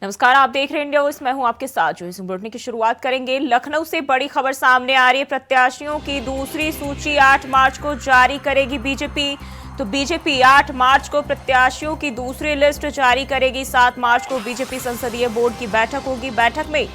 नमस्कार, आप देख रहे हैं इंडिया न्यूज़। मैं हूं आपके साथ जो इस बुलेटिन की शुरुआत करेंगे। लखनऊ से बड़ी खबर सामने आ रही है। प्रत्याशियों की दूसरी सूची 8 मार्च को जारी करेगी बीजेपी। तो बीजेपी 8 मार्च को प्रत्याशियों की दूसरी लिस्ट जारी करेगी। 7 मार्च को बीजेपी संसदीय बोर्ड की बैठक होगी। बैठक में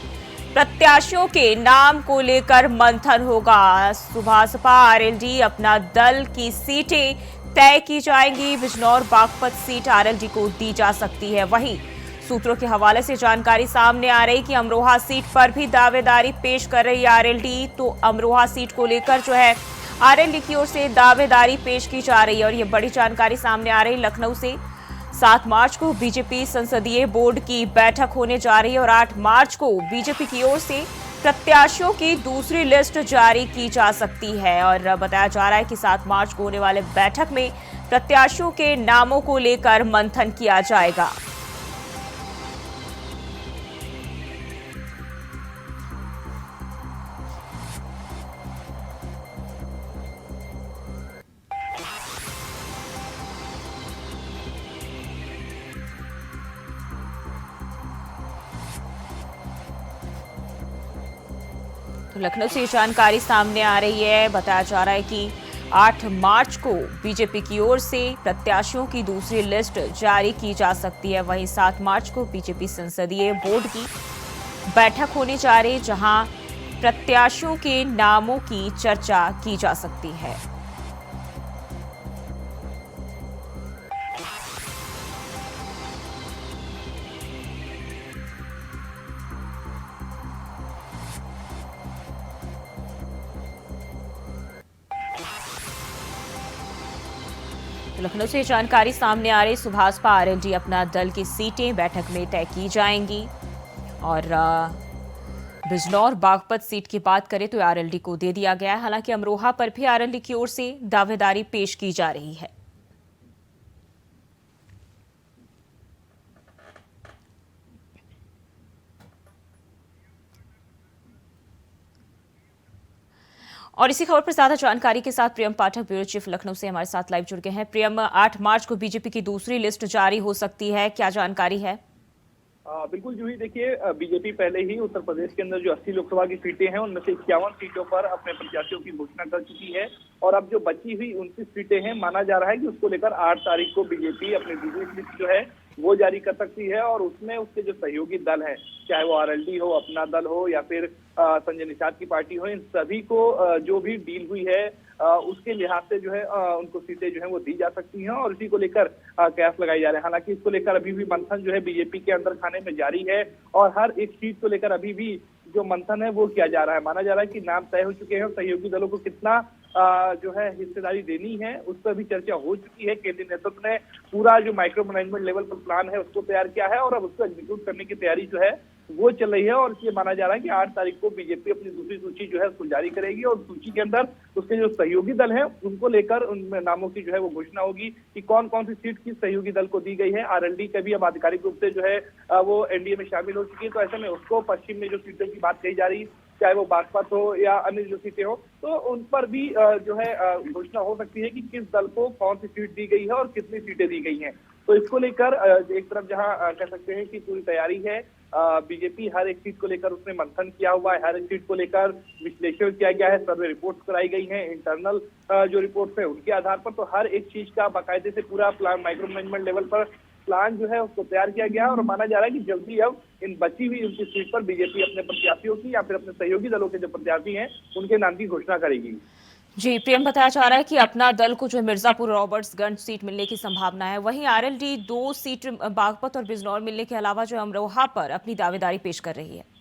प्रत्याशियों के नाम को लेकर मंथन होगा। सुभासपा आरएलडी अपना दल की सीटें तय की जाएंगी। बिजनौर बागपत सीट आरएलडी को दी जा सकती है। वहीं सूत्रों के हवाले से जानकारी सामने आ रही कि अमरोहा सीट पर भी दावेदारी पेश कर रही है आरएलडी। तो अमरोहा सीट को लेकर जो है आरएलडी की ओर से दावेदारी पेश की जा रही है और ये बड़ी जानकारी सामने आ रही लखनऊ से। 7 मार्च को बीजेपी संसदीय बोर्ड की बैठक होने जा रही है और 8 मार्च को बीजेपी की ओर से प्रत्याशियों की दूसरी लिस्ट जारी की जा सकती है। और बताया जा रहा है कि 7 मार्च को होने वाले बैठक में प्रत्याशियों के नामों को लेकर मंथन किया जाएगा। तो लखनऊ से जानकारी सामने आ रही है। बताया जा रहा है कि 8 मार्च को बीजेपी की ओर से प्रत्याशियों की दूसरी लिस्ट जारी की जा सकती है। वहीं 7 मार्च को बीजेपी संसदीय बोर्ड की बैठक होने जा रही है, जहां प्रत्याशियों के नामों की चर्चा की जा सकती है। लखनऊ से जानकारी सामने आ रही, सुभासपा आरएलडी अपना दल की सीटें बैठक में तय की जाएंगी। और बिजनौर बागपत सीट की बात करें तो आरएलडी को दे दिया गया है। हालांकि अमरोहा पर भी आरएलडी की ओर से दावेदारी पेश की जा रही है। और इसी खबर पर ज्यादा जानकारी के साथ प्रियम पाठक, ब्यूरो चीफ लखनऊ से हमारे साथ लाइव जुड़ गए हैं। प्रियम, 8 मार्च को बीजेपी की दूसरी लिस्ट जारी हो सकती है, क्या जानकारी है? बिल्कुल जूही, देखिए बीजेपी पहले ही उत्तर प्रदेश के अंदर जो 80 लोकसभा की सीटें हैं उनमें से 51 सीटों पर अपने प्रत्याशियों की घोषणा कर चुकी है। और अब जो बची हुई 29 सीटें हैं, माना जा रहा है कि उसको लेकर 8 तारीख को बीजेपी अपनी दूसरी लिस्ट जो है वो जारी कर सकती है। और उसमें उसके जो सहयोगी दल हैं, चाहे वो आरएलडी हो, अपना दल हो या फिर संजय निषाद की पार्टी हो, इन सभी को जो भी डील हुई है उसके लिहाज से जो है उनको सीटें जो है वो दी जा सकती हैं और इसी को लेकर कयास लगाई जा रहे हैं। हालांकि इसको लेकर अभी भी मंथन जो है बीजेपी के अंदर खाने में जारी है और हर एक सीट को लेकर अभी भी जो मंथन है वो किया जा रहा है। माना जा रहा है कि नाम तय हो चुके हैं, सहयोगी दलों को कितना जो है हिस्सेदारी देनी है उस पर भी चर्चा हो चुकी है। केंद्रीय नेतृत्व ने पूरा जो माइक्रो मैनेजमेंट लेवल पर प्लान है उसको तैयार किया है और अब उसको एग्जीक्यूट करने की तैयारी जो है वो चल रही है। और इसलिए माना जा रहा है कि 8 तारीख को बीजेपी अपनी दूसरी सूची जो है उसको जारी करेगी और सूची के अंदर उसके जो सहयोगी दल हैं उनको लेकर उन नामों की जो है वो घोषणा होगी कि कौन कौन सी सीट किस सहयोगी दल को दी गई है। आरएलडी का भी अब आधिकारिक रूप से जो है वो एनडीए में शामिल हो चुकी है। तो ऐसे में उसको पश्चिम में जो सीटों की बात कही जा रही, चाहे वो बागपत हो या अन्य जो सीटें हो, तो उन पर भी जो है घोषणा हो सकती है कि किस दल को कौन सी सीट दी गई है और कितनी सीटें दी गई हैं। तो इसको लेकर एक तरफ जहां कह सकते हैं कि पूरी तैयारी है, बीजेपी हर एक सीट को लेकर उसने मंथन किया हुआ है, हर एक सीट को लेकर विश्लेषण किया गया है, सर्वे रिपोर्ट्स कराई गई हैं, इंटरनल जो रिपोर्ट्स है उनके आधार पर। तो हर एक चीज का बाकायदे से पूरा प्लान माइक्रो मैनेजमेंट लेवल पर प्लान जो है उसको तैयार किया गया और माना जा रहा है कि जल्दी अब इन बची हुई उनकी सीट पर बीजेपी अपने प्रत्याशियों की या फिर अपने सहयोगी दलों के जो प्रत्याशी हैं उनके नाम की घोषणा करेगी। जी प्रियम, बताया जा रहा है कि अपना दल को जो मिर्जापुर रॉबर्ट्सगंज सीट मिलने की संभावना है। वहीं आरएलडी 2 सीट बागपत और बिजनौर मिलने के अलावा जो अमरोहा पर अपनी दावेदारी पेश कर रही है।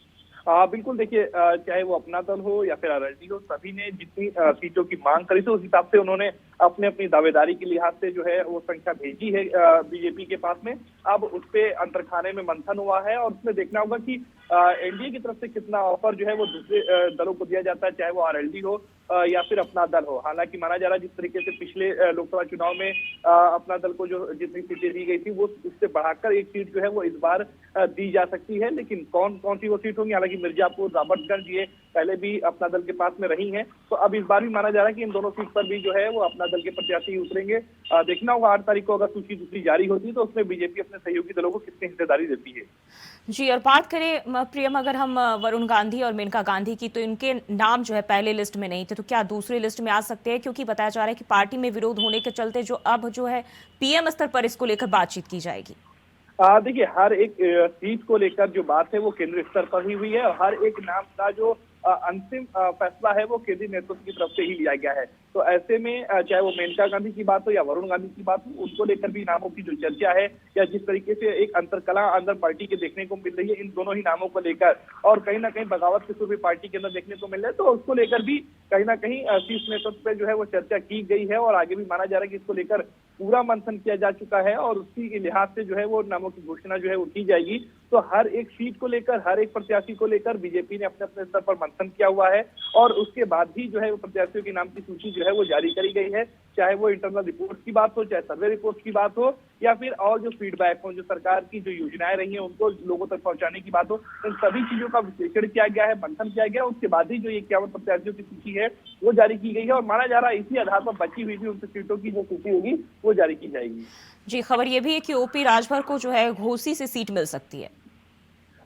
बिल्कुल, देखिए चाहे वो अपना दल हो या फिर आरएलडी हो, सभी ने जितनी सीटों की मांग करी थी उस हिसाब से उन्होंने अपने अपनी दावेदारी के लिहाज से जो है वो संख्या भेजी है बीजेपी के पास में। अब उस पे अंतरखाने में मंथन हुआ है और उसमें देखना होगा कि एनडीए की तरफ से कितना ऑफर जो है वो दूसरे दलों को दिया जाता है, चाहे वो आरएलडी हो या फिर अपना दल हो। हालांकि माना जा रहा है जिस तरीके से पिछले लोकसभा चुनाव में अपना दल को जो जितनी सीटें दी गई थी वो उससे बढ़ाकर एक सीट जो है वो इस बार दी जा सकती है। लेकिन कौन कौन सी वो सीट होंगी, हालांकि मिर्जापुर, रॉबर्ट्सगंज ये पहले भी अपना दल के पास में रही हैं, तो अब इस बार भी माना जा रहा है कि इन दोनों सीट पर भी जो है वो अपना अपना दल के प्रत्याशी उतरेंगे। देखना होगा 8 तारीख को अगर सूची दूसरी जारी होती है तो उसमें बीजेपी अपने सहयोगी दलों को कितनी हिस्सेदारी देती है। जी, और बात करें प्रियम, अगर हम वरुण गांधी और मेनका गांधी की, तो इनके नाम जो है पहले लिस्ट में नहीं थे, तो क्या दूसरी लिस्ट में आ सकते हैं? क्योंकि बताया जा रहा है कि पार्टी में विरोध होने के चलते जो अब जो है पीएम स्तर पर इसको लेकर बातचीत की जाएगी। देखिए, हर एक सीट को लेकर जो बात है वो केंद्रीय स्तर पर ही हुई है और हर एक नाम का जो अंतिम फैसला है वो केंद्रीय नेतृत्व की तरफ से ही लिया गया है। तो ऐसे में चाहे वो मेनका गांधी की बात हो या वरुण गांधी की बात हो, उनको लेकर भी नामों की जो चर्चा है या जिस तरीके से एक अंतरकला अंदर पार्टी के देखने को मिल रही है इन दोनों ही नामों को लेकर, और कहीं ना कहीं बगावत के सुर भी पार्टी के अंदर देखने को मिल रहे हैं, तो उसको लेकर भी कहीं ना कहीं शीर्ष नेतृत्व पे जो है वो चर्चा की गई है और आगे भी माना जा रहा है कि इसको लेकर पूरा मंथन किया जा चुका है और उसी के लिहाज से जो है वो नामों की घोषणा जो है वो की जाएगी। तो हर एक सीट को लेकर, हर एक प्रत्याशी को लेकर बीजेपी ने अपने अपने स्तर पर मंथन किया हुआ है और उसके बाद ही जो है वो प्रत्याशियों के नाम की सूची जो है वो जारी करी गई है। चाहे वो इंटरनल रिपोर्ट की बात हो, चाहे सर्वे रिपोर्ट की बात हो या फिर और जो फीडबैक हो, जो सरकार की जो योजनाएं रही हैं उनको लोगों तक पहुंचाने की बात हो, इन सभी चीजों का विश्लेषण किया गया है, मंथन किया गया। उसके बाद ही जो 51 प्रत्याशियों की सूची है वो जारी की गई है और माना जा रहा है इसी आधार पर बची हुई भी 29 सीटों की जो सूची होगी वो जारी की जाएगी। जी, खबर यह भी है कि ओपी राजभर को जो है घोसी से सीट मिल सकती है।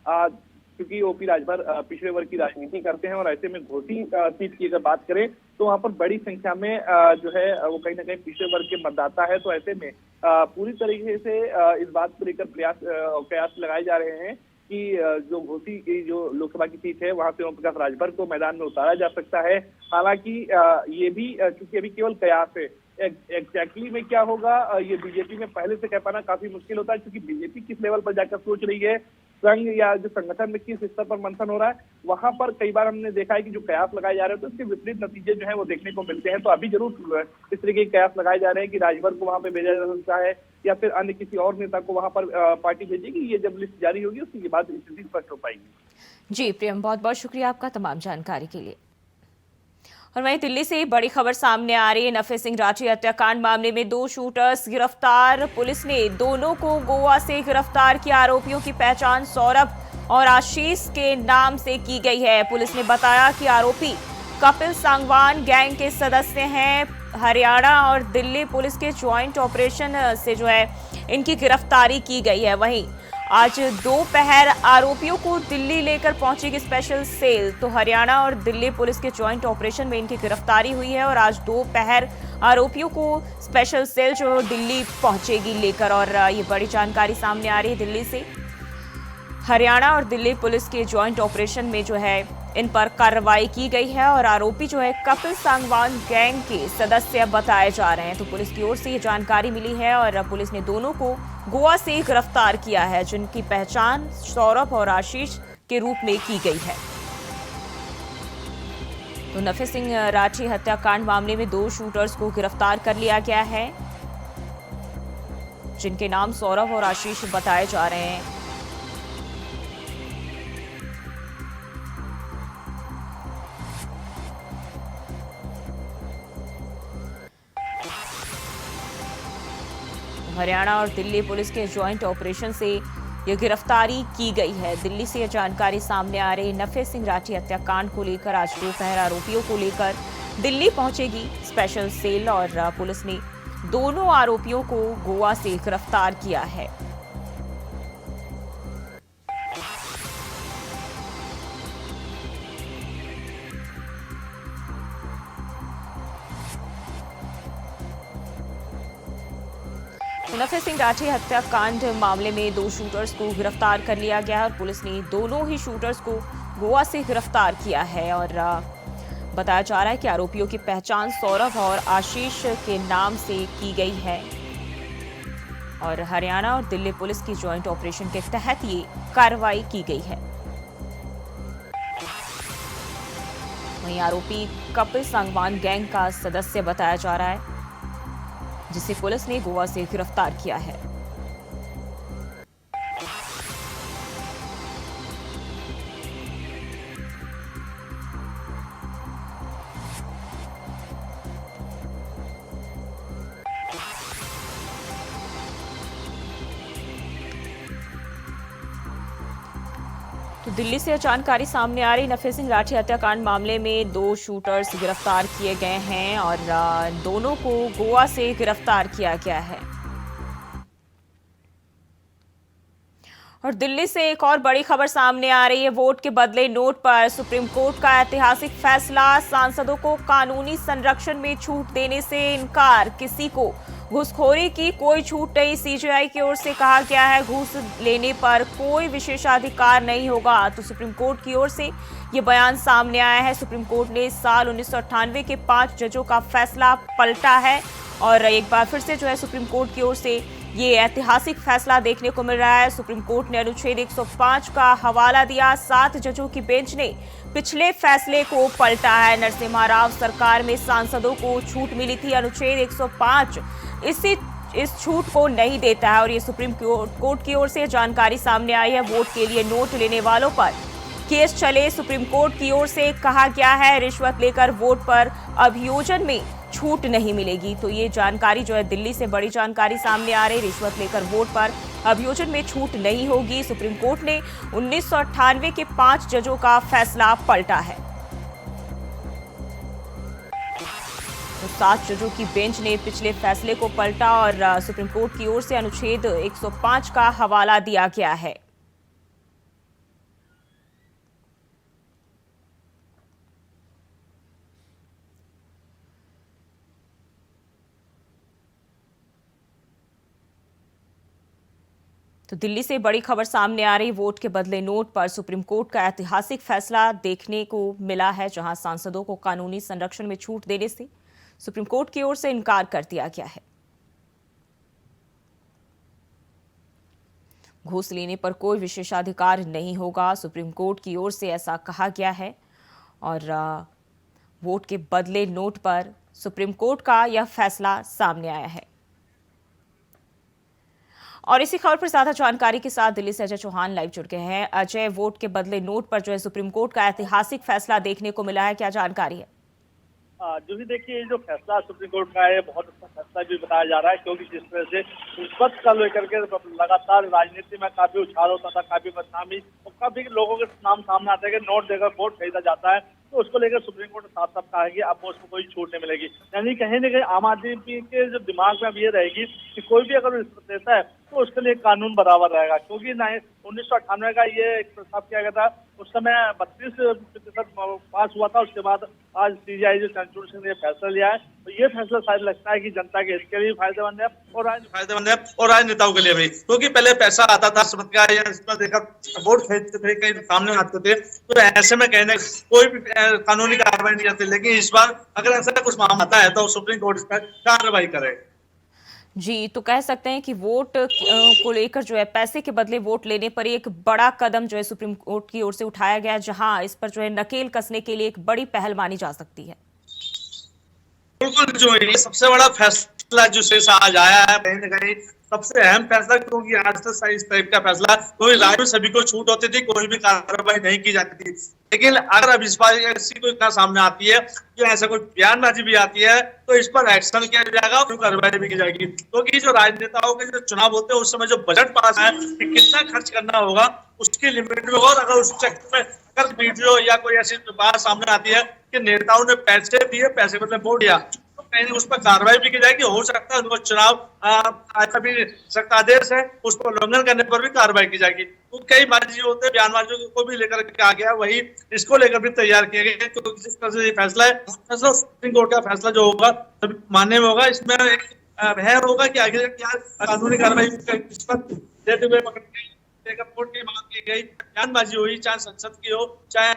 क्योंकि ओपी राजभर पिछड़े वर्ग की राजनीति करते हैं और ऐसे में घोसी सीट की अगर बात करें तो वहां पर बड़ी संख्या में जो है वो कहीं ना कहीं पिछड़े वर्ग के मतदाता है। तो ऐसे में पूरी तरीके से इस बात को लेकर प्रयास लगाए जा रहे हैं कि जो घोसी की जो लोकसभा की सीट है वहां से ओम प्रकाश राजभर को मैदान में उतारा जा सकता है। हालांकि ये भी क्योंकि अभी केवल कयास है, एग्जैक्टली में क्या होगा ये बीजेपी में पहले से कह पाना काफी मुश्किल होता है, क्योंकि बीजेपी किस लेवल पर जाकर सोच रही है, संघ या जो संगठन में किस स्तर पर मंथन हो रहा है, वहां पर कई बार हमने देखा है कि जो कयास लगाए जा रहे हैं तो उसके विपरीत नतीजे जो है वो देखने को मिलते हैं। तो अभी जरूर इस तरीके के कयास लगाए जा रहे हैं कि राजभर को वहां पे भेजा जा सकता है या फिर अन्य किसी और नेता को वहां पर पार्टी भेजेगी। ये जब लिस्ट जारी होगी उसके बाद स्थिति स्पष्ट हो पाएगी। जी प्रियम, बहुत बहुत शुक्रिया आपका तमाम जानकारी के लिए। और वहीं दिल्ली से बड़ी खबर सामने आ रही है। नफे सिंह राठी हत्याकांड मामले में 2 शूटर्स गिरफ्तार। पुलिस ने दोनों को गोवा से गिरफ्तार किया। आरोपियों की पहचान सौरभ और आशीष के नाम से की गई है। पुलिस ने बताया कि आरोपी कपिल सांगवान गैंग के सदस्य हैं। हरियाणा और दिल्ली पुलिस के ज्वाइंट ऑपरेशन से जो है इनकी गिरफ्तारी की गई है। वहीं आज दोपहर आरोपियों को दिल्ली लेकर पहुंचेगी स्पेशल सेल। तो हरियाणा और दिल्ली पुलिस के ज्वाइंट ऑपरेशन में इनकी गिरफ्तारी हुई है और आज दोपहर आरोपियों को स्पेशल सेल जो दिल्ली पहुंचेगी लेकर। और ये बड़ी जानकारी सामने आ रही है दिल्ली से। हरियाणा और दिल्ली पुलिस के ज्वाइंट ऑपरेशन में जो है इन पर कार्रवाई की गई है और आरोपी जो है कपिल सांगवान गैंग के सदस्य बताए जा रहे हैं। तो पुलिस की ओर से ये जानकारी मिली है और पुलिस ने दोनों को गोवा से गिरफ्तार किया है, जिनकी पहचान सौरभ और आशीष के रूप में की गई है। तो नफे सिंह राठी हत्याकांड मामले में 2 शूटर्स को गिरफ्तार कर लिया गया है, जिनके नाम सौरभ और आशीष बताए जा रहे हैं। हरियाणा और दिल्ली पुलिस के ज्वाइंट ऑपरेशन से यह गिरफ्तारी की गई है। दिल्ली से यह जानकारी सामने आ रही। नफे सिंह राठी हत्याकांड को लेकर आज दोपहर आरोपियों को लेकर दिल्ली पहुंचेगी स्पेशल सेल और पुलिस ने दोनों आरोपियों को गोवा से गिरफ्तार किया है। नफे सिंह राठी हत्याकांड मामले में 2 शूटर्स को गिरफ्तार कर लिया गया है और पुलिस ने दोनों ही शूटर्स को गोवा से गिरफ्तार किया है। और बताया जा रहा है कि आरोपियों की पहचान सौरभ और आशीष के नाम से की गई है और हरियाणा और दिल्ली पुलिस की ज्वाइंट ऑपरेशन के तहत ये कार्रवाई की गई है। वहीं आरोपी कपिल सांगवान गैंग का सदस्य बताया जा रहा है, जिसे पुलिस ने गोवा से गिरफ्तार किया है। तो दिल्ली से जानकारी सामने आ रही, नफे सिंह लाठी हत्याकांड मामले में 2 शूटर्स गिरफ्तार किए गए हैं और दोनों को गोवा से गिरफ्तार किया गया है। और दिल्ली से एक और बड़ी खबर सामने आ रही है। वोट के बदले नोट पर सुप्रीम कोर्ट का ऐतिहासिक फैसला, सांसदों को कानूनी संरक्षण में छूट देने से इनकार, किसी को घूसखोरी की कोई छूट नहीं। सीजेआई की ओर से कहा गया है घूस लेने पर कोई विशेषाधिकार नहीं होगा। तो सुप्रीम कोर्ट की ओर से ये बयान सामने आया है। सुप्रीम कोर्ट ने साल 1998 के 5 जजों का फैसला पलटा है और एक बार फिर से जो है सुप्रीम कोर्ट की ओर से ये ऐतिहासिक फैसला देखने को मिल रहा है। सुप्रीम कोर्ट ने अनुच्छेद 105 का हवाला दिया। 7 जजों की बेंच ने पिछले फैसले को पलटा है। नरसिम्हा राव सरकार में सांसदों को छूट मिली थी। अनुच्छेद 105 इस छूट को नहीं देता है और ये सुप्रीम कोर्ट की ओर से जानकारी सामने आई है। वोट के लिए नोट लेने वालों पर केस चले। सुप्रीम कोर्ट की ओर से कहा गया है रिश्वत लेकर वोट पर अभियोजन में छूट नहीं मिलेगी। तो ये जानकारी जो है दिल्ली से बड़ी जानकारी सामने आ रही, रिश्वत लेकर वोट पर अभियोजन में छूट नहीं होगी। सुप्रीम कोर्ट ने 1998 के 5 जजों का फैसला पलटा है। तो 7 जजों की बेंच ने पिछले फैसले को पलटा और सुप्रीम कोर्ट की ओर से अनुच्छेद 105 का हवाला दिया गया है। तो दिल्ली से बड़ी खबर सामने आ रही, वोट के बदले नोट पर सुप्रीम कोर्ट का ऐतिहासिक फैसला देखने को मिला है, जहां सांसदों को कानूनी संरक्षण में छूट देने से सुप्रीम कोर्ट की ओर से इनकार कर दिया गया है। घूस लेने पर कोई विशेषाधिकार नहीं होगा, सुप्रीम कोर्ट की ओर से ऐसा कहा गया है और वोट के बदले नोट पर सुप्रीम कोर्ट का यह फैसला सामने आया है। और इसी खबर पर ज्यादा जानकारी के साथ दिल्ली से अजय चौहान लाइव जुड़ गए हैं। अजय, वोट के बदले नोट पर जो है सुप्रीम कोर्ट का ऐतिहासिक फैसला देखने को मिला है, क्या जानकारी है? जो भी देखिए, जो फैसला सुप्रीम कोर्ट का है बहुत अच्छा फैसला भी बताया जा रहा है, क्योंकि जिस तरह से रिश्वत का लेकर के लगातार राजनीति में काफी उछाल होता था, काफी बदनामी और काफी लोगों के नाम सामने आते हैं कि नोट देकर वोट खरीदा जाता है, तो उसको लेकर सुप्रीम कोर्ट ने साफ साफ कहा है कि अब उसको कोई छूट नहीं मिलेगी। यानी कहीं ना कहीं आम आदमी के जो दिमाग में अब ये रहेगी कि कोई भी अगर रिश्वत देता है तो उसके लिए कानून बराबर रहेगा, क्योंकि 1998 का ये एक प्रस्ताव किया गया था, उस समय 32% पास हुआ था। उसके बाद आज सीजेआई जो चंद्रचूड़ सिंह ने फैसला लिया है, तो ये फैसला शायद लगता है कि जनता के हित के लिए फायदेमंद है और राजनेताओं के लिए भी, क्योंकि पहले पैसा आता था रिश्वत का या रिश्वत देकर वोट खरीदते थे, कहीं सामने आते थे, तो ऐसे में कहने कोई भी कानूनी कार्रवाई नहीं करती। लेकिन इस बार अगर ऐसा कुछ मामला आता है तो सुप्रीम कोर्ट इस पर कार्रवाई करे। जी, तो कह सकते हैं कि वोट को लेकर जो है पैसे के बदले वोट लेने पर एक बड़ा कदम जो है सुप्रीम कोर्ट की ओर से उठाया गया, जहां इस पर जो है नकेल कसने के लिए एक बड़ी पहल मानी जा सकती है। बिल्कुल, जो ये सबसे बड़ा फैसला जो शेष आज आया है, कहीं ना कहीं सबसे अहम फैसला, क्योंकि आज तक इस टाइप का फैसला कोई राज्य में सभी को छूट होती थी, कोई भी कार्रवाई नहीं की जाती थी। लेकिन अगर अब इस बार ऐसी कोई इतना सामने आती है कि ऐसा कोई बयानबाजी भी आती है, तो इस पर एक्शन किया जाएगा और कार्रवाई भी की जाएगी। क्योंकि जो राजनेताओं के जो चुनाव होते हैं उस समय जो बजट पास है कि कितना खर्च करना होगा उसकी लिमिट में, और अगर उस चक्कर में अगर वीडियो या कोई ऐसी बात सामने आती है कि नेताओं ने पैसे दिए, पैसे मतलब वोट दिया, कहीं उस पर कार्रवाई भी की जाएगी। हो सकता है उनको चुनाव कभी सख्त आदेश है उस पर उल्लंघन करने पर भी कार्रवाई की जाएगी। तो कई बाजी होते हैं, बयानबाजियों को भी लेकर के आ गया, वही इसको लेकर भी तैयार किया गया, क्योंकि जिस तरह से ये फैसला है, फैसला सुप्रीम कोर्ट का फैसला जो होगा सभी मानने में होगा। इसमें एक भय होगा कि आगे क्या कानूनी कार्रवाई देते हुए पकड़ के वोट की मांग की गई, बयानबाजी हुई, चाहे संसद की हो चाहे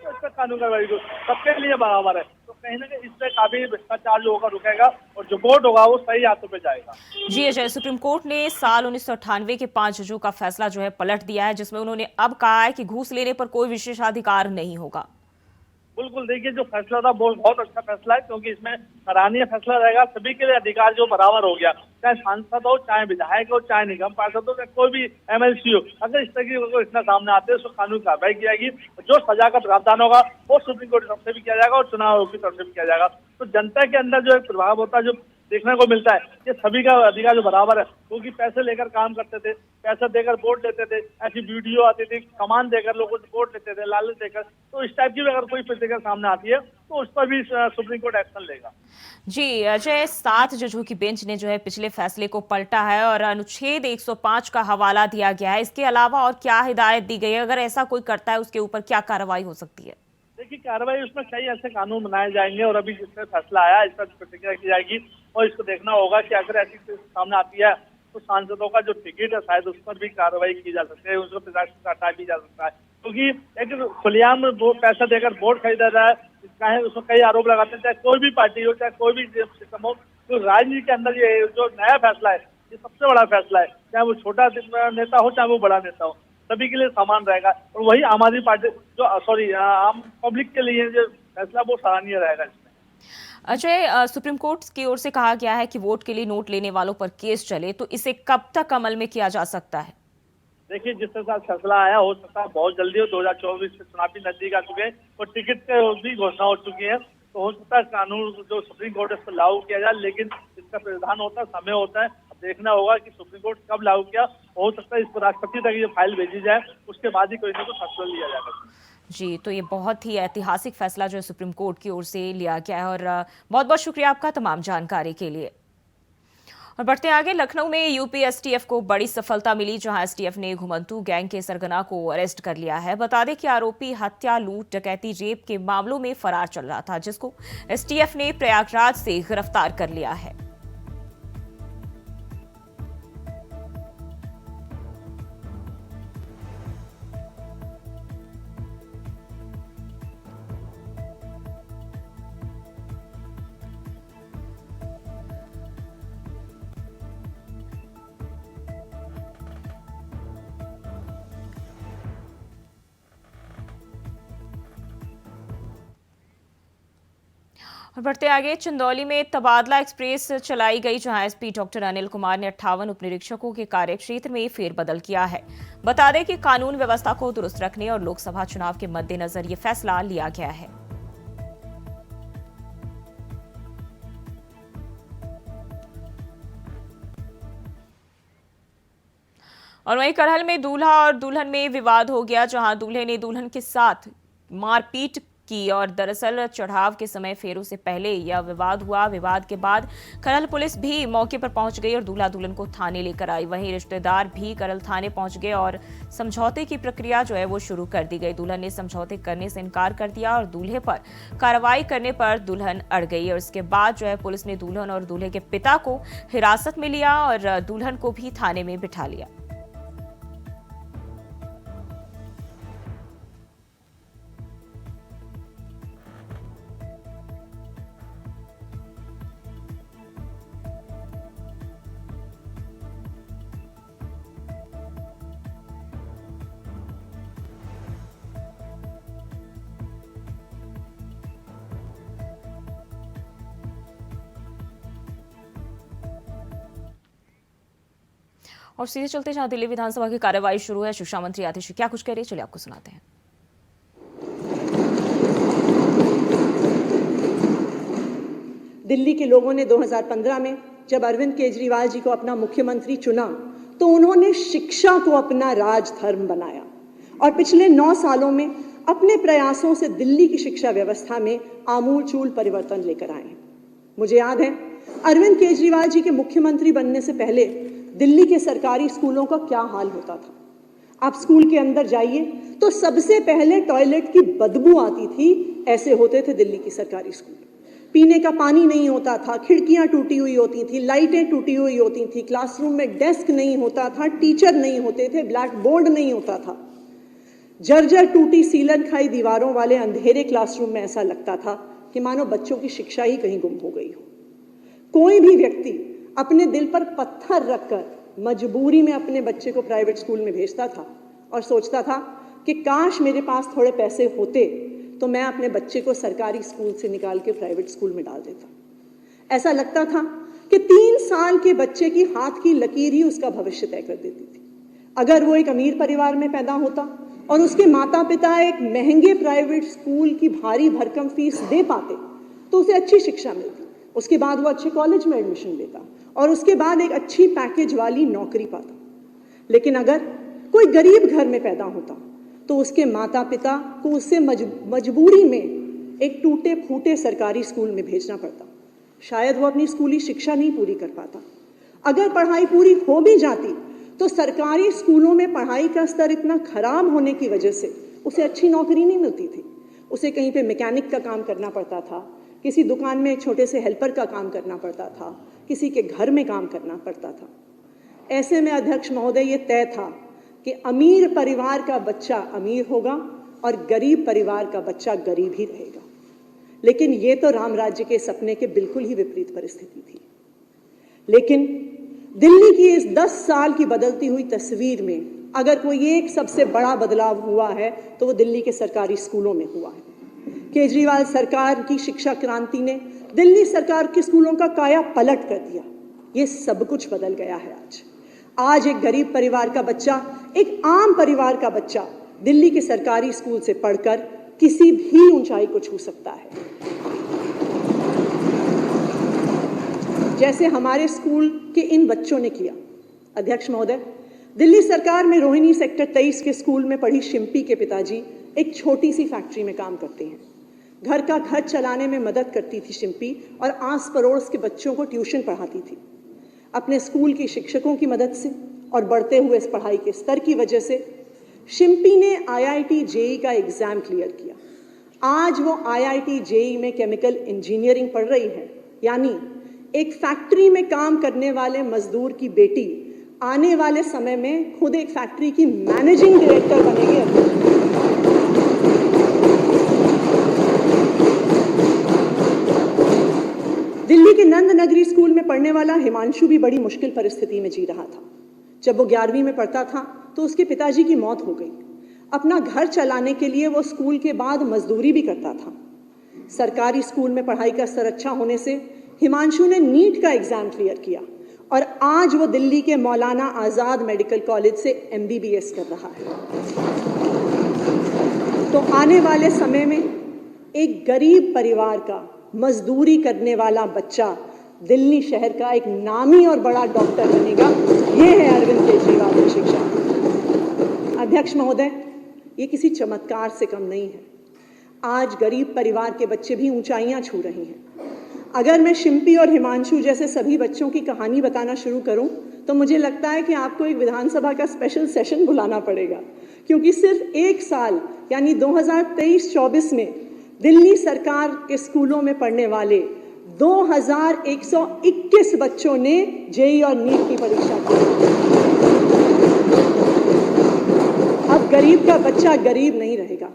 कानून कार्रवाई हो, सबके लिए बराबर है। तो कहीं ना कहीं इससे काफी भ्रष्टाचार जो होगा रुकेगा और जो वोट होगा वो सही हाथों पे जाएगा। जी अजय, सुप्रीम कोर्ट ने साल 1998 के 5 जजों का फैसला जो है पलट दिया है, जिसमें उन्होंने अब कहा है कि घूस लेने पर कोई विशेषाधिकार नहीं होगा। बिल्कुल, देखिए जो फैसला था वो बहुत अच्छा फैसला है, क्योंकि इसमें सराहनीय फैसला रहेगा। सभी के लिए अधिकार जो बराबर हो गया, चाहे सांसद हो, चाहे विधायक हो, चाहे निगम पार्षद हो, कोई भी एमएलसी हो, अगर इस तरह की इतना सामने आते हैं तो कानूनी कार्रवाई की जाएगी। जो सजा का प्रावधान होगा वो सुप्रीम कोर्ट की तरफ से भी किया जाएगा और चुनाव आयोग की तरफ से भी किया जाएगा। तो जनता के अंदर जो एक प्रभाव होता है, जो देखने को मिलता है कि सभी का अधिकार जो बराबर है, क्योंकि पैसे लेकर काम करते थे, पैसा देकर वोट लेते थे, ऐसी वीडियो आती थी, कमान देकर लोगों से वोट लेते थे, लालच देकर। तो इस टाइप की भी अगर कोई प्रतिक्रिया सामने आती है तो उस पर भी सुप्रीम कोर्ट एक्शन लेगा। जी अजय, 7 जजों की बेंच ने जो है पिछले फैसले को पलटा है और अनुच्छेद 105 का हवाला दिया गया है। इसके अलावा और क्या हिदायत दी गई है? अगर ऐसा कोई करता है उसके ऊपर क्या कार्रवाई हो सकती है? देखिए, कार्रवाई उसमें कई ऐसे कानून बनाए जाएंगे और अभी जिसमें फैसला आया इस पर प्रतिक्रिया की जाएगी और इसको देखना होगा कि अगर ऐसी चीज सामने आती है तो सांसदों का जो टिकट है शायद उस पर भी कार्रवाई की जा सकती है, उसको प्रशासन हटा भी जा सकता है, क्योंकि एक खुलेआम वो पैसा देकर वोट खरीदा रहा है। चाहे उसमें कई आरोप लगाते हैं, चाहे कोई भी पार्टी हो, चाहे कोई भी सिस्टम हो, तो राजनीति के अंदर ये जो नया फैसला है ये सबसे बड़ा फैसला है। चाहे वो छोटा नेता हो चाहे वो बड़ा नेता हो, सभी के लिए समान रहेगा और वही आम आदमी पार्टी जो आम पब्लिक के लिए जो फैसला वो सराहनीय रहेगा। इसमें अजय, सुप्रीम कोर्ट की ओर से कहा गया है कि वोट के लिए नोट लेने वालों पर केस चले, तो इसे कब तक अमल में किया जा सकता है? देखिए, जिस तरह से फैसला आया हो सकता है बहुत जल्दी हो। 2024 से चुनाव भी नजदीक आ चुके हैं और टिकट की घोषणा हो चुकी है, तो हो सकता है कानून जो सुप्रीम कोर्ट है उस पर लागू किया जाए, लेकिन इसका प्रावधान होता है, समय होता है। अब देखना होगा कि सुप्रीम कोर्ट कब लागू किया। हो सकता है इस पर राष्ट्रपति तक ये फाइल भेजी जाए, उसके बाद ही कोई ना कोई फैसला लिया जाएगा। जी, तो ये बहुत ही ऐतिहासिक फैसला जो है सुप्रीम कोर्ट की ओर से लिया गया है और बहुत बहुत शुक्रिया आपका तमाम जानकारी के लिए। और बढ़ते आगे, लखनऊ में यूपी एसटीएफ को बड़ी सफलता मिली, जहां एसटीएफ ने घुमंतू गैंग के सरगना को अरेस्ट कर लिया है। बता दें कि आरोपी हत्या, लूट, डकैती, रेप के मामलों में फरार चल रहा था, जिसको एसटीएफ ने प्रयागराज से गिरफ्तार कर लिया है। और बढ़ते आगे, चंदौली में तबादला एक्सप्रेस चलाई गई, जहां एसपी डॉक्टर अनिल कुमार ने 58 उपनिरीक्षकों के कार्यक्षेत्र में फेरबदल किया है। बता दें कि कानून व्यवस्था को दुरुस्त रखने और लोकसभा चुनाव के मद्देनजर ये फैसला लिया गया है। और वहीं करहल में दूल्हा और दुल्हन में विवाद हो गया, जहां दूल्हे ने दुल्हन के साथ मारपीट की और दरअसल चढ़ाव के समय फेरों से पहले यह विवाद हुआ। विवाद के बाद करहल पुलिस भी मौके पर पहुंच गई और दूल्हा दुल्हन को थाने लेकर आई। वहीं रिश्तेदार भी करहल थाने पहुंच गए और समझौते की प्रक्रिया जो है वो शुरू कर दी गई। दुल्हन ने समझौते करने से इनकार कर दिया और दूल्हे पर कार्रवाई करने पर दुल्हन अड़ गई और इसके बाद जो है पुलिस ने दुल्हन और दूल्हे के पिता को हिरासत में लिया और दुल्हन को भी थाने में बिठा लिया। और सीधे चलते जहां दिल्ली विधानसभा की कार्यवाही शुरू है, शिक्षा मंत्री आतिशी क्या कुछ कह रही है, चलिए आपको सुनाते हैं। दिल्ली के लोगों ने 2015 में जब अरविंद केजरीवाल जी को अपना मुख्यमंत्री चुना तो उन्होंने शिक्षा को अपना राजधर्म बनाया और पिछले 9 सालों में अपने प्रयासों से दिल्ली की शिक्षा व्यवस्था में आमूलचूल परिवर्तन लेकर आए। मुझे याद है अरविंद केजरीवाल जी के मुख्यमंत्री बनने से पहले दिल्ली के सरकारी स्कूलों का क्या हाल होता था। आप स्कूल के अंदर जाइए तो सबसे पहले टॉयलेट की बदबू आती थी। ऐसे होते थे दिल्ली की सरकारी स्कूल। पीने का पानी नहीं होता था, खिड़कियां टूटी हुई होती थी, लाइटें टूटी हुई होती थी, क्लासरूम में डेस्क नहीं होता था, टीचर नहीं होते थे, ब्लैक बोर्ड नहीं होता था। जर्जर टूटी सीलन खाई दीवारों वाले अंधेरे क्लासरूम में ऐसा लगता था कि मानो बच्चों की शिक्षा ही कहीं गुम हो गई हो। कोई भी व्यक्ति अपने दिल पर पत्थर रखकर मजबूरी में अपने बच्चे को प्राइवेट स्कूल में भेजता था और सोचता था कि काश मेरे पास थोड़े पैसे होते तो मैं अपने बच्चे को सरकारी स्कूल से निकाल के प्राइवेट स्कूल में डाल देता। ऐसा लगता था कि 3 साल के बच्चे की हाथ की लकीर ही उसका भविष्य तय कर देती थी। अगर वो एक अमीर परिवार में पैदा होता और उसके माता पिता एक महंगे प्राइवेट स्कूल की भारी भरकम फीस दे पाते तो उसे अच्छी शिक्षा मिलती। उसके बाद वो अच्छे कॉलेज में एडमिशन लेता और उसके बाद एक अच्छी पैकेज वाली नौकरी पाता। लेकिन अगर कोई गरीब घर में पैदा होता तो उसके माता पिता को उससे मजबूरी में एक टूटे फूटे सरकारी स्कूल में भेजना पड़ता। शायद वो अपनी स्कूली शिक्षा नहीं पूरी कर पाता। अगर पढ़ाई पूरी हो भी जाती तो सरकारी स्कूलों में पढ़ाई का स्तर इतना खराब होने की वजह से उसे अच्छी नौकरी नहीं मिलती थी। उसे कहीं पे मैकेनिक का काम करना पड़ता था, किसी दुकान में एक छोटे से हेल्पर का काम करना पड़ता था, किसी के घर में काम करना पड़ता था। ऐसे में अध्यक्ष महोदय ये तय था कि अमीर परिवार का बच्चा अमीर होगा और गरीब परिवार का बच्चा गरीब ही रहेगा। लेकिन ये तो राम राज्य के सपने के बिल्कुल ही विपरीत परिस्थिति थी। लेकिन दिल्ली की इस 10 साल की बदलती हुई तस्वीर में अगर कोई एक सबसे बड़ा बदलाव हुआ है तो वो दिल्ली के सरकारी स्कूलों में हुआ है। केजरीवाल सरकार की शिक्षा क्रांति ने दिल्ली सरकार के स्कूलों का काया पलट कर दिया। ये सब कुछ बदल गया है। आज एक गरीब परिवार का बच्चा, एक आम परिवार का बच्चा दिल्ली के सरकारी स्कूल से पढ़कर किसी भी ऊंचाई को छू सकता है। जैसे हमारे स्कूल के इन बच्चों ने किया। अध्यक्ष महोदय, दिल्ली सरकार में रोहिणी सेक्टर 23 के स्कूल में पढ़ी शिम्पी के पिताजी एक छोटी सी फैक्ट्री में काम करते हैं। घर का खर्च चलाने में मदद करती थी शिम्पी और आस पड़ोस के बच्चों को ट्यूशन पढ़ाती थी। अपने स्कूल की शिक्षकों की मदद से और बढ़ते हुए इस पढ़ाई के स्तर की वजह से शिम्पी ने IIT JEE का एग्जाम क्लियर किया। आज वो IIT JEE में केमिकल इंजीनियरिंग पढ़ रही है। यानी एक फैक्ट्री में काम करने वाले मजदूर की बेटी आने वाले समय में खुद एक फैक्ट्री की मैनेजिंग डायरेक्टर बनेगी। दिल्ली के नंद नगरी स्कूल में पढ़ने वाला हिमांशु भी बड़ी मुश्किल परिस्थिति में जी रहा था। जब वो 11वीं में पढ़ता था तो उसके पिताजी की मौत हो गई। अपना घर चलाने के लिए वो स्कूल के बाद मजदूरी भी करता था। सरकारी स्कूल में पढ़ाई का स्तर अच्छा होने से हिमांशु ने नीट का एग्जाम क्लियर किया और आज वो दिल्ली के मौलाना आजाद मेडिकल कॉलेज से MBBS कर रहा है। तो आने वाले समय में एक गरीब परिवार का मजदूरी करने वाला बच्चा दिल्ली शहर का एक नामी और बड़ा डॉक्टर बनेगा। ये है अरविंद केजरीवाल की शिक्षा। अध्यक्ष महोदय, ये किसी चमत्कार से कम नहीं है। आज गरीब परिवार के बच्चे भी ऊंचाइयां छू रहे हैं। अगर मैं शिम्पी और हिमांशु जैसे सभी बच्चों की कहानी बताना शुरू करूं तो मुझे लगता है कि आपको एक विधानसभा का स्पेशल सेशन बुलाना पड़ेगा, क्योंकि सिर्फ एक साल यानी 2023-24 में दिल्ली सरकार के स्कूलों में पढ़ने वाले 2121 बच्चों ने JEE और नीट की परीक्षा की। अब गरीब का बच्चा गरीब नहीं रहेगा,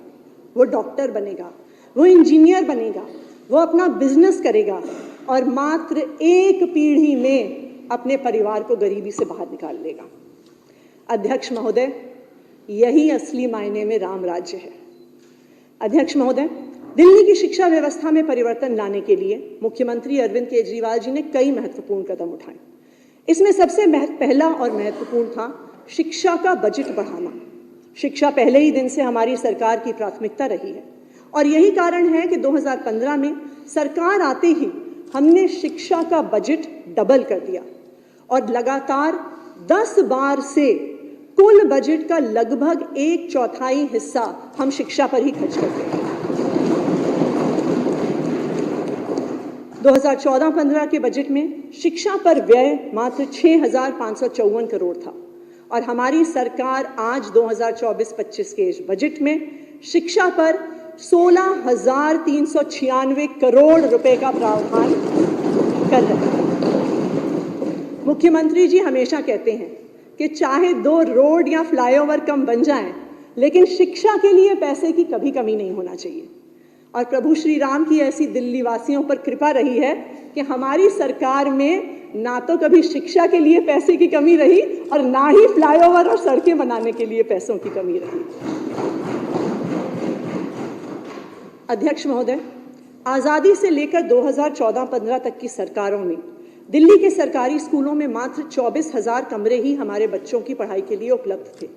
वो डॉक्टर बनेगा, वो इंजीनियर बनेगा, वो अपना बिजनेस करेगा और मात्र एक पीढ़ी में अपने परिवार को गरीबी से बाहर निकाल लेगा। अध्यक्ष महोदय, यही असली मायने में राम राज्य है। अध्यक्ष महोदय, दिल्ली की शिक्षा व्यवस्था में परिवर्तन लाने के लिए मुख्यमंत्री अरविंद केजरीवाल जी ने कई महत्वपूर्ण कदम उठाए। इसमें सबसे पहला और महत्वपूर्ण था शिक्षा का बजट बढ़ाना। शिक्षा पहले ही दिन से हमारी सरकार की प्राथमिकता रही है और यही कारण है कि 2015 में सरकार आते ही हमने शिक्षा का बजट डबल कर दिया और लगातार 10 बार से कुल बजट का लगभग 1/4 हिस्सा हम शिक्षा पर ही खर्च करते हैं। 2014-15 के बजट में शिक्षा पर व्यय मात्र 6,554 करोड़ था और हमारी सरकार आज 2024-25 के इस बजट में शिक्षा पर 16,396 करोड़ रुपए का प्रावधान कर रहे हैं। मुख्यमंत्री जी हमेशा कहते हैं कि चाहे 2 रोड या फ्लाईओवर कम बन जाएं, लेकिन शिक्षा के लिए पैसे की कभी कमी नहीं होना चाहिए। और प्रभु श्री राम की ऐसी दिल्ली वासियों पर कृपा रही है कि हमारी सरकार में ना तो कभी शिक्षा के लिए पैसे की कमी रही और ना ही फ्लाईओवर और सड़कें बनाने के लिए पैसों की कमी रही। अध्यक्ष महोदय, आज़ादी से लेकर 2014-15 तक की सरकारों में दिल्ली के सरकारी स्कूलों में मात्र 24,000 कमरे ही हमारे बच्चों की पढ़ाई के लिए उपलब्ध थे।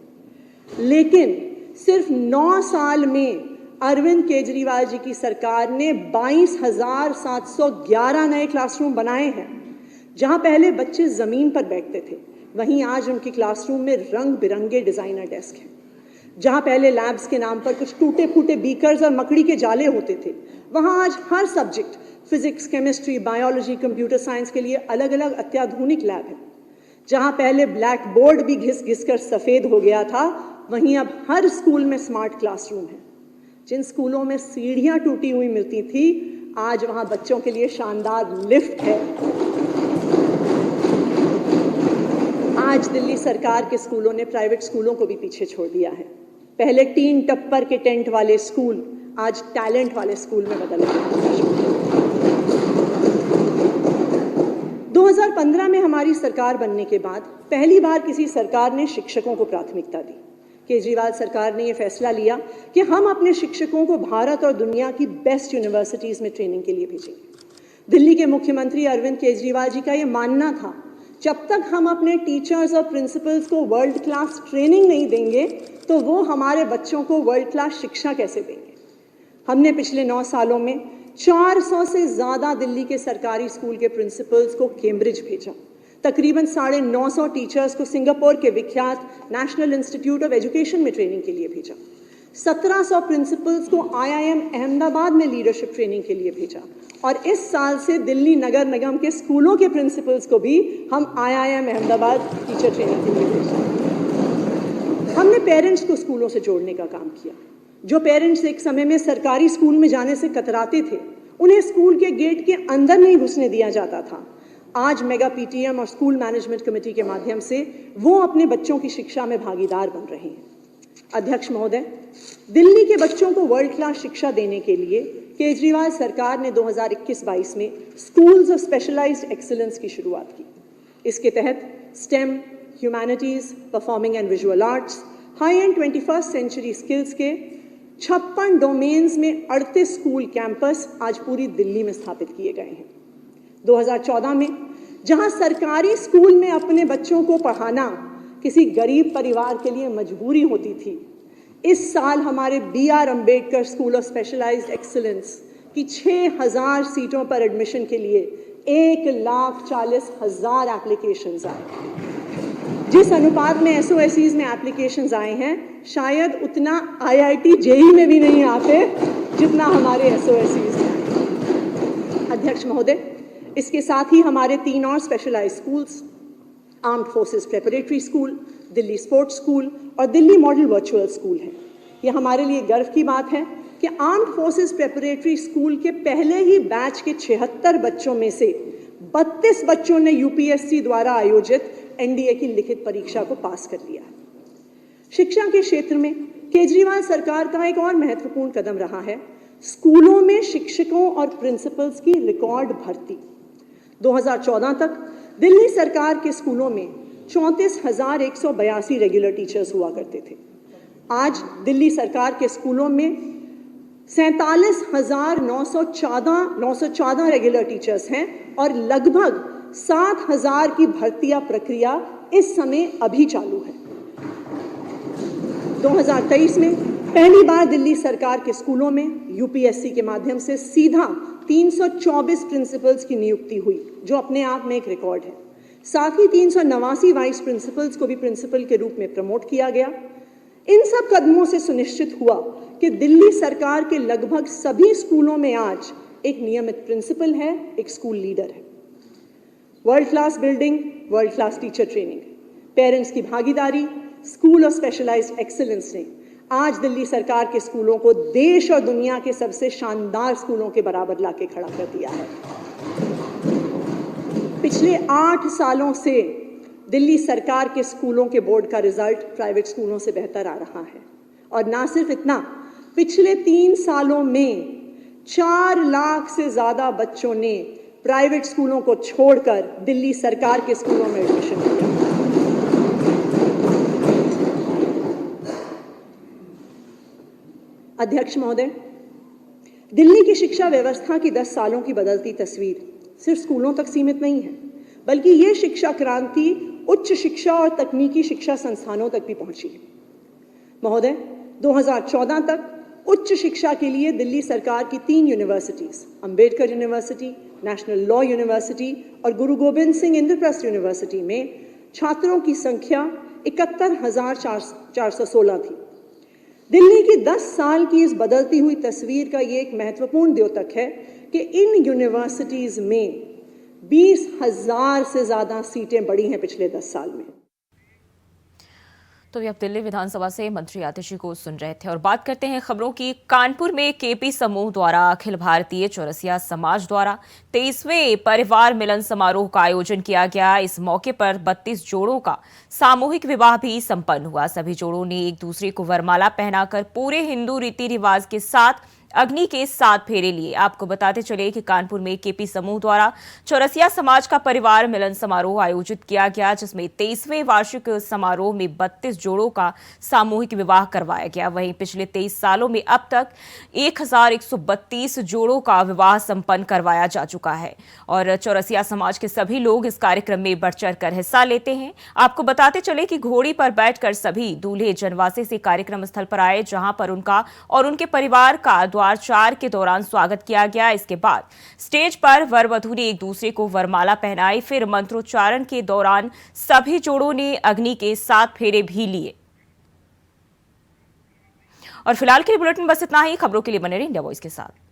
लेकिन सिर्फ 9 साल में अरविंद केजरीवाल जी की सरकार ने 22,711 नए क्लासरूम बनाए हैं। जहां पहले बच्चे जमीन पर बैठते थे, वहीं आज उनकी क्लासरूम में रंग बिरंगे डिजाइनर डेस्क हैं। जहां पहले लैब्स के नाम पर कुछ टूटे फूटे बीकर्स और मकड़ी के जाले होते थे, वहां आज हर subject physics, chemistry, biology, computer science के लिए अलग अलग अत्याधुनिक लैब है। जहां पहले ब्लैक बोर्ड भी घिस घिस कर सफेद हो गया था, वहीं अब हर स्कूल में स्मार्ट क्लासरूम है। जिन स्कूलों में सीढ़ियां टूटी हुई मिलती थी, आज वहां बच्चों के लिए शानदार लिफ्ट है। आज दिल्ली सरकार के स्कूलों ने प्राइवेट स्कूलों को भी पीछे छोड़ दिया है। पहले टीन टप्पर के टेंट वाले स्कूल आज टैलेंट वाले स्कूल में बदल गए। 2015 में हमारी सरकार बनने के बाद पहली बार किसी सरकार ने शिक्षकों को प्राथमिकता दी। केजरीवाल सरकार ने यह फैसला लिया कि हम अपने शिक्षकों को भारत और दुनिया की बेस्ट यूनिवर्सिटीज में ट्रेनिंग के लिए भेजेंगे। दिल्ली के मुख्यमंत्री अरविंद केजरीवाल जी का यह मानना था, जब तक हम अपने टीचर्स और प्रिंसिपल्स को वर्ल्ड क्लास ट्रेनिंग नहीं देंगे, तो वो हमारे बच्चों को वर्ल्ड क्लास शिक्षा कैसे देंगे। हमने पिछले 9 सालों में 400 से ज़्यादा दिल्ली के सरकारी स्कूल के प्रिंसिपल्स को कैम्ब्रिज भेजा, तकरीबन 950 टीचर्स को सिंगापुर के विख्यात नेशनल इंस्टीट्यूट ऑफ एजुकेशन में ट्रेनिंग के लिए भेजा, 1700 प्रिंसिपल्स को IIM अहमदाबाद में लीडरशिप ट्रेनिंग के लिए भेजा, और इस साल से दिल्ली नगर निगम के स्कूलों के प्रिंसिपल्स को भी हम IIM अहमदाबाद टीचर ट्रेनिंग के लिए भेजा। हमने पेरेंट्स को स्कूलों से जोड़ने का काम किया। जो पेरेंट्स एक समय में सरकारी स्कूल में जाने से कतराते थे, उन्हें स्कूल के गेट के अंदर नहीं घुसने दिया जाता था। आज मेगा PTM और स्कूल मैनेजमेंट कमेटी के माध्यम से वो अपने बच्चों की शिक्षा में भागीदार बन रहे हैं। अध्यक्ष महोदय, दिल्ली के बच्चों को वर्ल्ड क्लास शिक्षा देने के लिए केजरीवाल सरकार ने 2021-22 में स्कूल्स ऑफ स्पेशलाइज्ड एक्सीलेंस की शुरुआत की। इसके तहत STEM, humanities, performing and visual arts, high end 21st century skills के 56 डोमेन्स में 38 स्कूल कैंपस आज पूरी दिल्ली में स्थापित किए गए हैं। 2014 में जहां सरकारी स्कूल में अपने बच्चों को पढ़ाना किसी गरीब परिवार के लिए मजबूरी होती थी, इस साल हमारे BR Ambedkar school of specialised excellence की 6000 सीटों पर एडमिशन के लिए 1,40,000 एप्लीकेशंस आए। जिस अनुपात में SOSEs में एप्लीकेशंस आए हैं, शायद उतना IIT JEE में भी नहीं आते जितना हमारे SOSEs में। अध्यक्ष महोदय, इसके साथ ही हमारे 3 और specialised schools, armed forces preparatory school, Delhi sports school और दिल्ली मॉडल वर्चुअल स्कूल है। यह हमारे लिए गर्व की बात है कि आर्म्ड फोर्सेस प्रेपरेटरी स्कूल के पहले ही बैच के 76 बच्चों में से 32 बच्चों ने UPSC द्वारा आयोजित NDA की लिखित परीक्षा को पास कर लिया है। शिक्षा के क्षेत्र में केजरीवाल सरकार का एक और महत्वपूर्ण कदम रहा है स्कूलों में शिक्षकों और प्रिंसिपल्स की रिकॉर्ड भर्ती। 2014 तक दिल्ली सरकार के स्कूलों में 34,182 रेगुलर टीचर्स हुआ करते थे। आज दिल्ली सरकार के स्कूलों में 47,914 रेगुलर टीचर्स हैं और लगभग 7,000 की भर्तियां प्रक्रिया इस समय अभी चालू है। 2023 में पहली बार दिल्ली सरकार के स्कूलों में UPSC के माध्यम से सीधा 324 प्रिंसिपल्स की नियुक्ति हुई, जो अपने आप में एक रिकॉर्ड है। साथ ही 389 वाइस प्रिंसिपल्स को भी प्रिंसिपल के रूप में प्रमोट किया गया। इन सब कदमों से सुनिश्चित हुआ कि दिल्ली सरकार के लगभग सभी स्कूलों में आज एक नियमित प्रिंसिपल है, एक स्कूल लीडर है। World class building, world class teacher training, parents की भागीदारी, स्कूल ऑफ स्पेशलाइज्ड एक्सीलेंस ने आज दिल्ली सरकार के स्कूलों को देश और दुनिया के सबसे शानदार स्कूलों के बराबर लाके खड़ा कर दिया है। पिछले 8 सालों से दिल्ली सरकार के स्कूलों के बोर्ड का रिजल्ट प्राइवेट स्कूलों से बेहतर आ रहा है। और ना सिर्फ इतना, पिछले 3 सालों में 4 लाख से ज्यादा बच्चों ने प्राइवेट स्कूलों को छोड़कर दिल्ली सरकार के स्कूलों में एडमिशन लिया। अध्यक्ष महोदय, दिल्ली की शिक्षा व्यवस्था की 10 सालों की बदलती तस्वीर सिर्फ स्कूलों तक सीमित नहीं है, बल्कि ये शिक्षा क्रांति उच्च शिक्षा और तकनीकी शिक्षा संस्थानों तक भी पहुंची है। महोदय, 2014 तक उच्च शिक्षा के लिए दिल्ली सरकार की 3 universities, Ambedkar university, national law university और गुरु गोबिंद सिंह इंद्रप्रस्थ यूनिवर्सिटी में छात्रों की संख्या 71,416 थी। दिल्ली की 10 साल की इस बदलती हुई तस्वीर का ये एक महत्वपूर्ण द्योतक है कि इन यूनिवर्सिटीज में 20,000 से ज्यादा सीटें बढ़ी हैं पिछले 10 साल में। तो अब दिल्ली विधानसभा से मंत्री आतिशी को सुन रहे थे और बात करते हैं खबरों की। कानपुर में केपी समूह द्वारा अखिल भारतीय चौरसिया समाज द्वारा 23वें परिवार मिलन समारोह का आयोजन किया गया। इस मौके पर 32 जोड़ों का सामूहिक विवाह भी संपन्न हुआ। सभी जोड़ों ने एक दूसरे को वरमाला पहनाकर पूरे हिंदू रीति रिवाज के साथ अग्नि के 7 फेरे लिए। आपको बताते चले कि कानपुर में केपी समूह द्वारा चौरसिया समाज का परिवार मिलन समारोह आयोजित किया गया, जिसमें 23वें वार्षिक समारोह में 32 जोड़ों का सामूहिक विवाह करवाया गया। वहीं पिछले 23 सालों में अब तक 1132 जोड़ों का विवाह संपन्न करवाया जा चुका है और चौरसिया समाज के सभी लोग इस कार्यक्रम में बढ़ चढ़ कर हिस्सा लेते हैं। आपको बताते चले कि घोड़ी पर बैठकर सभी दूल्हे जनवासे से कार्यक्रम स्थल पर आए, जहां पर उनका और उनके परिवार का द्वार 4 के दौरान स्वागत किया गया। इसके बाद स्टेज पर वर वधू ने एक दूसरे को वरमाला पहनाई। फिर मंत्रोच्चारण के दौरान सभी जोड़ों ने अग्नि के 7 फेरे भी लिए। और फिलहाल के लिए बुलेटिन बस इतना ही। खबरों के लिए बने रहिए इंडिया वॉइस के साथ।